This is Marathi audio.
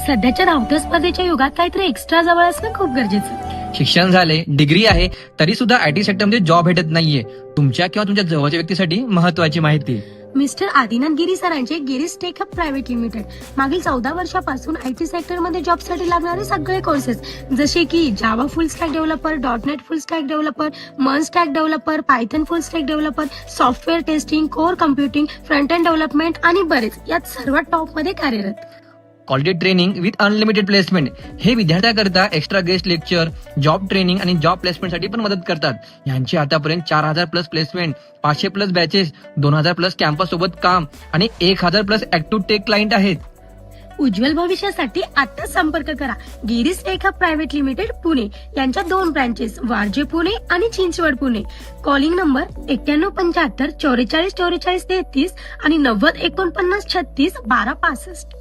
सध्याच्या धावत्या स्पर्धेच्या युगात काहीतरी एक्स्ट्रा जवळ असणं खूप गरजेचं. शिक्षण झाले, डिग्री आहे, तरी सुद्धा आयटी सेक्टरमध्ये जॉब भेटत नाहीये. तुमच्या किंवा तुमच्या जवळच्या व्यक्तीसाठी महत्वाची माहिती. मिस्टर आदिनाथ गिरी सरांचे Girish tech hub private limited मागील 14 वर्षापासून आयटी सेक्टरमध्ये जॉबसाठी लागणारे सगळे कोर्सेस जसे की Java full stack developer, .NET full stack developer, MERN stack developer, Python full stack developer, software testing, core computing, front end development आणि बरेच यात सर्वात टॉपमध्ये कार्यरत. Quality training with unlimited placement हे विद्यार्थ्याकरता extra guest lecture, job training आणि जॉब प्लेसमेंटसाठी पण मदत करतात. यांची आतापर्यंत 4000+ प्लेसमेंट, 500+ बॅचेस, 2000+ कॅम्पस सोबत काम आणि 1000+ ऍक्टिव्ह टेक क्लायंट आहेत. उज्ज्वल भविष्यासाठी आता संपर्क करा Giri's tech hub private limited Pune यांच्या 2 ब्रांचेस वारजे पुणे आणि चिंचवड पुणे. कॉलिंग नंबर 9175 44 44 33 आणि 90 49 36 12 65.